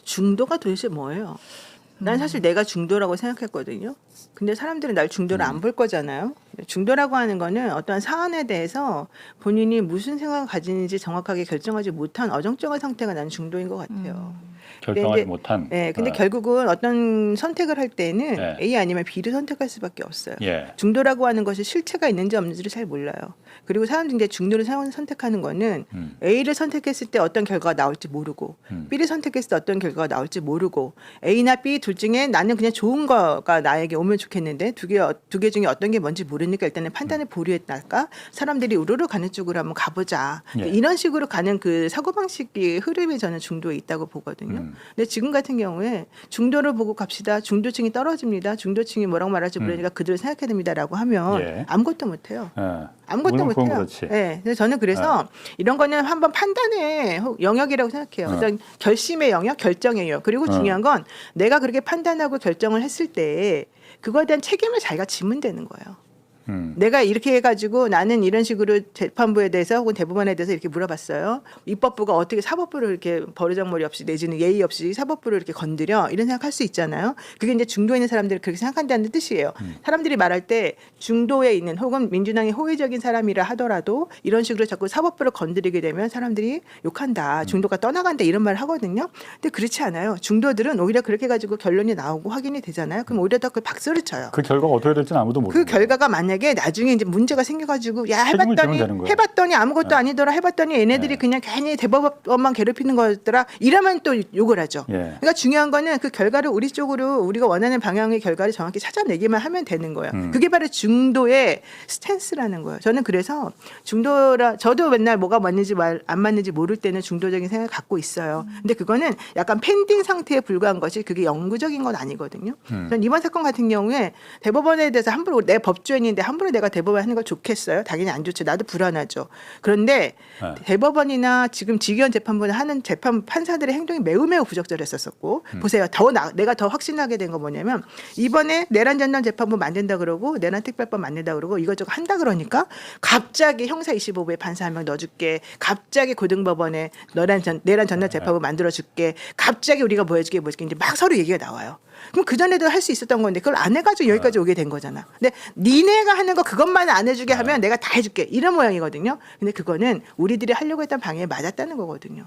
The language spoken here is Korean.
중도가 도대체 뭐예요? 난 사실 내가 중도라고 생각했거든요. 근데 사람들은 날 중도를 안 볼 거잖아요. 중도라고 하는 거는 어떤 사안에 대해서 본인이 무슨 생각을 가지는지 정확하게 결정하지 못한 어정쩡한 상태가 나는 중도인 것 같아요. 결정하지 못한. 네, 근데 결국은 어떤 선택을 할 때는 네. A 아니면 B를 선택할 수밖에 없어요. 예. 중도라고 하는 것이 실체가 있는지 없는지를 잘 몰라요. 그리고 사람들이 이제 중도를 선택하는 거는 A를 선택했을 때 어떤 결과가 나올지 모르고 B를 선택했을 때 어떤 결과가 나올지 모르고 A나 B 둘 중에 나는 그냥 좋은 거가 나에게 오면 좋겠는데 두 개 중에 어떤 게 뭔지 모르니까 일단은 판단을 보류했다가 사람들이 우르르 가는 쪽으로 한번 가보자. 예. 이런 식으로 가는 그 사고방식의 흐름이 저는 중도에 있다고 보거든요. 근데 지금 같은 경우에 중도를 보고 갑시다. 중도층이 떨어집니다. 중도층이 뭐라고 말할지 모르니까 그들을 생각해야 됩니다라고 하면 예. 아무것도 못해요. 예. 아무것도 물론 그건 못해요. 그렇지. 네, 그래서 저는 그래서 이런 거는 한번 판단의 영역이라고 생각해요. 어떤 결심의 영역, 결정의 영역. 그리고 중요한 건 내가 그렇게 판단하고 결정을 했을 때 그거에 대한 책임을 자기가 지면 되는 거예요. 내가 이렇게 해가지고 나는 이런 식으로 재판부에 대해서 혹은 대법원에 대해서 이렇게 물어봤어요. 입법부가 어떻게 사법부를 이렇게 버르장머리 없이 내지는 예의 없이 사법부를 이렇게 건드려 이런 생각할 수 있잖아요. 그게 이제 중도에 있는 사람들이 그렇게 생각한다는 뜻이에요. 사람들이 말할 때 중도에 있는 혹은 민주당의 호의적인 사람이라 하더라도 이런 식으로 자꾸 사법부를 건드리게 되면 사람들이 욕한다. 중도가 떠나간다 이런 말을 하거든요. 근데 그렇지 않아요. 중도들은 오히려 그렇게 가지고 결론이 나오고 확인이 되잖아요. 그럼 오히려 더 그 박수를 쳐요. 그 결과가 어떻게 될지는 아무도 모르고. 그 결과가 만약에 나중에 이제 문제가 생겨가지고 야 책임을 지면 되는 거예요. 해봤더니 아무것도 아니더라 해봤더니 얘네들이 그냥 괜히 대법원만 괴롭히는 거더라 이러면 또 욕을 하죠. 예. 그러니까 중요한 거는 그 결과를 우리 쪽으로 우리가 원하는 방향의 결과를 정확히 찾아내기만 하면 되는 거예요. 그게 바로 중도의 스탠스라는 거예요. 저는 그래서 중도라 저도 맨날 뭐가 맞는지 안 맞는지 모를 때는 중도적인 생각을 갖고 있어요. 근데 그거는 약간 펜딩 상태에 불과한 것이 그게 영구적인 건 아니거든요. 저는 이번 사건 같은 경우에 대법원에 대해서 함부로 내 법조인인데 함부로 내가 대법원 하는 걸 좋겠어요? 당연히 안 좋죠. 나도 불안하죠. 그런데 대법원이나 지금 직위원 재판부나 하는 재판 판사들의 행동이 매우 부적절했었고 보세요. 내가 더 확신하게 된 거 뭐냐면 이번에 내란 전담 재판부 만든다 그러고 내란 특별법 만든다 그러고 이것저것 한다 그러니까 갑자기 형사 25부에 판사 한 명 넣어줄게. 갑자기 고등법원에 내란 전담 재판부 만들어줄게. 갑자기 우리가 뭐 해줄게 이제 막 서로 얘기가 나와요. 그럼 그전에도 할 수 있었던 건데 그걸 안 해가지고 여기까지 오게 된 거잖아. 근데 니네가 하는 거 그것만 안 해주게 하면 내가 다 해줄게. 이런 모양이거든요. 근데 그거는 우리들이 하려고 했던 방향에 맞았다는 거거든요.